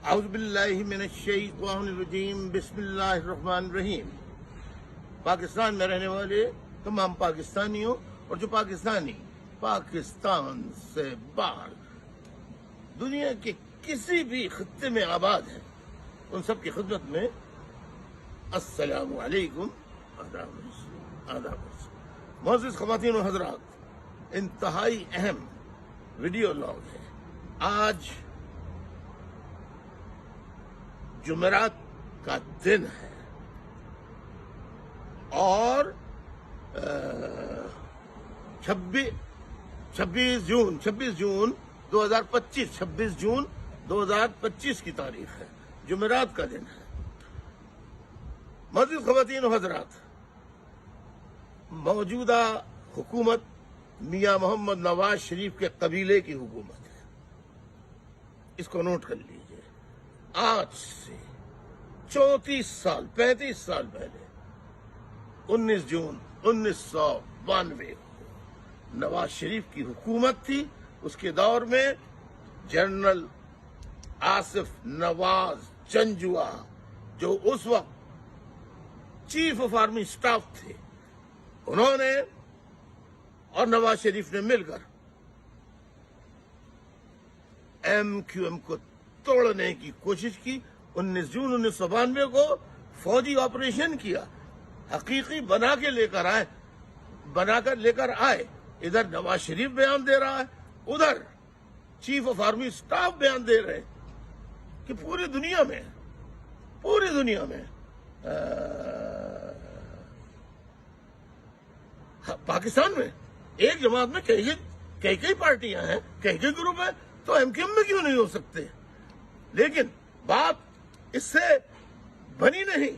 اعوذ باللہ من الشیطان الرجیم بسم اللہ الرحمن الرحیم۔ پاکستان میں رہنے والے تمام پاکستانیوں اور جو پاکستانی پاکستان سے باہر دنیا کے کسی بھی خطے میں آباد ہیں، ان سب کی خدمت میں السلام علیکم، آداب۔ معزز خواتین و حضرات، انتہائی اہم ویڈیو لاگ ہے۔ آج جمعرات کا دن ہے اور 26 جون 2025 کی تاریخ ہے، جمعرات کا دن ہے۔ معزز خواتین و حضرات، موجودہ حکومت میاں محمد نواز شریف کے قبیلے کی حکومت ہے، اس کو نوٹ کر لیجیے۔ آج سے 35 سال پہلے 19 جون 1992 کو نواز شریف کی حکومت تھی۔ اس کے دور میں جنرل آصف نواز جنجوعہ، جو اس وقت چیف آف آرمی اسٹاف تھے، انہوں نے اور نواز شریف نے مل کر MQM کو توڑنے کی کوشش کی۔ 19 جون 1992 کو فوجی آپریشن کیا، حقیقی بنا کر لے کر آئے۔ ادھر نواز شریف بیان دے رہا ہے، ادھر چیف آف آرمی اسٹاف بیان دے رہے کہ پوری دنیا میں پاکستان میں ایک جماعت میں کئی پارٹیاں ہیں، کئی گروپ ہیں، تو MQM میں کیوں نہیں ہو سکتے؟ لیکن بات اس سے بنی نہیں،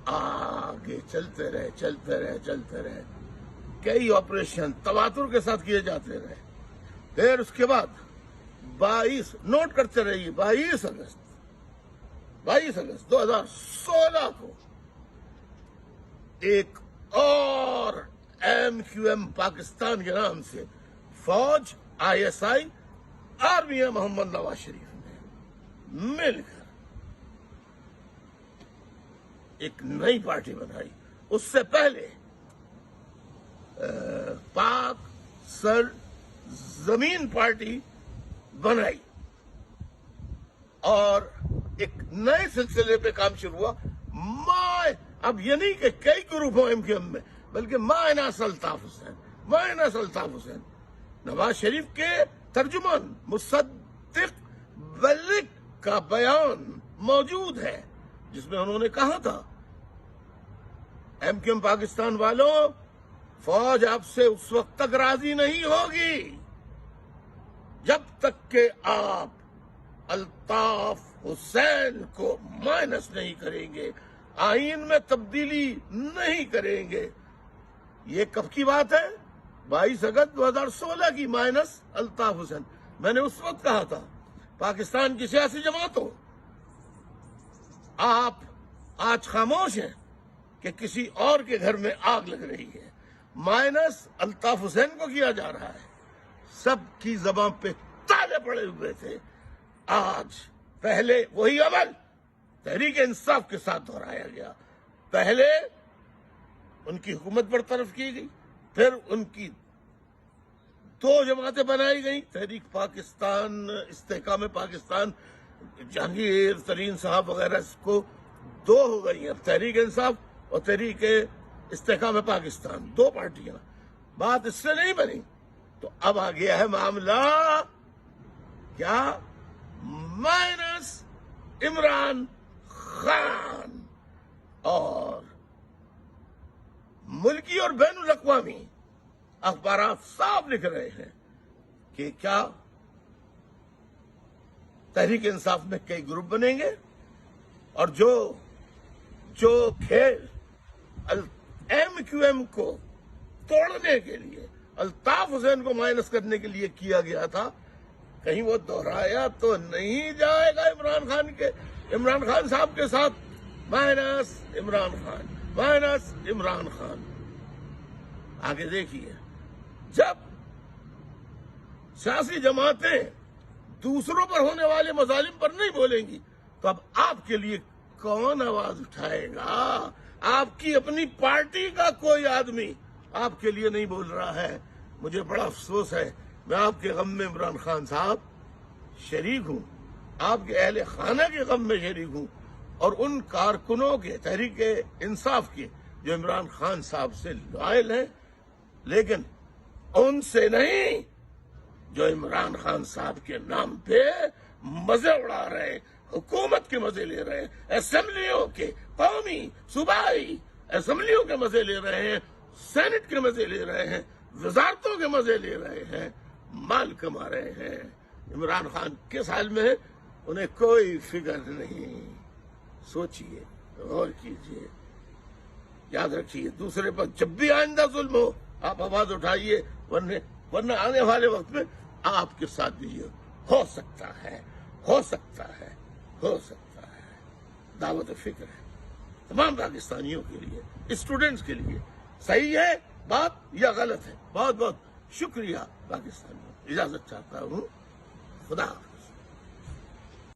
آگے چلتے رہے، کئی آپریشن تواتر کے ساتھ کیے جاتے رہے۔ پھر اس کے بعد 22 اگست 2016 کو ایک اور MQM پاکستان کے نام سے فوج، ISI اور میاں محمد نواز شریف نے مل کر ایک نئی پارٹی بنائی۔ اس سے پہلے پاک سر زمین پارٹی بنائی اور ایک نئے سلسلے پہ کام شروع ہوا۔ اب یہ نہیں کہ کئی گروپ ہوں MQM میں، بلکہ مائنس الطاف حسین نواز شریف کے ترجمان مصدق بلک کا بیان موجود ہے، جس میں انہوں نے کہا تھا، MQM پاکستان والوں، فوج آپ سے اس وقت تک راضی نہیں ہوگی جب تک کہ آپ الطاف حسین کو مائنس نہیں کریں گے، آئین میں تبدیلی نہیں کریں گے۔ یہ کب کی بات ہے؟ 22 اگست 2016 کی، مائنس الطاف حسین۔ میں نے اس وقت کہا تھا، پاکستان کی سیاسی جماعتوں، آپ آج خاموش ہیں کہ کسی اور کے گھر میں آگ لگ رہی ہے، مائنس الطاف حسین کو کیا جا رہا ہے۔ سب کی زبان پہ تالے پڑے ہوئے تھے۔ آج پہلے وہی عمل تحریک انصاف کے ساتھ دہرایا گیا۔ پہلے ان کی حکومت برطرف کی گئی، پھر ان کی 2 جماعتیں بنائی گئیں، تحریک پاکستان، استحکام پاکستان، جہانگیر ترین صاحب وغیرہ، اس کو 2 ہو گئی ہیں، تحریک انصاف اور تحریک استحکام پاکستان، 2 پارٹیاں۔ بات اس سے نہیں بنی تو اب آ گیا ہے معاملہ کیا؟ مائنس عمران خان۔ اور ملکی اور بین الاقوامی اخبارات صاف لکھ رہے ہیں کہ کیا تحریک انصاف میں کئی گروپ بنیں گے، اور جو کھیل MQM کو توڑنے کے لیے، الطاف حسین کو مائنس کرنے کے لیے کیا گیا تھا، کہیں وہ دہرایا تو نہیں جائے گا عمران خان صاحب کے ساتھ؟ مائنس عمران خان۔ آگے دیکھیے، جب سیاسی جماعتیں دوسروں پر ہونے والے مظالم پر نہیں بولیں گی تو اب آپ کے لیے کون آواز اٹھائے گا؟ آپ کی اپنی پارٹی کا کوئی آدمی آپ کے لیے نہیں بول رہا ہے۔ مجھے بڑا افسوس ہے، میں آپ کے غم میں عمران خان صاحب شریک ہوں، آپ کے اہل خانہ کے غم میں شریک ہوں، اور ان کارکنوں کے تحریک انصاف کے جو عمران خان صاحب سے لائل ہیں، لیکن ان سے نہیں جو عمران خان صاحب کے نام پہ مزے اڑا رہے ہیں، حکومت کے مزے لے رہے ہیں، اسمبلیوں کے، قومی صوبائی اسمبلیوں کے مزے لے رہے ہیں، سینٹ کے مزے لے رہے ہیں، وزارتوں کے مزے لے رہے ہیں، مال کما رہے ہیں۔ عمران خان کس حال میں ہے انہیں کوئی فکر نہیں۔ سوچئے، غور کیجئے، یاد رکھیے، دوسرے پر جب بھی آئندہ ظلم ہو آپ آواز اٹھائیے، ورنہ آنے والے وقت میں آپ کے ساتھ بھی یہ ہو سکتا ہے، ہو سکتا ہے، ہو سکتا ہے۔ دعوت فکر ہے تمام پاکستانیوں کے لیے، اسٹوڈنٹس کے لیے۔ صحیح ہے بات یا غلط ہے؟ بہت بہت شکریہ پاکستانیوں، اجازت چاہتا ہوں، خدا حافظ۔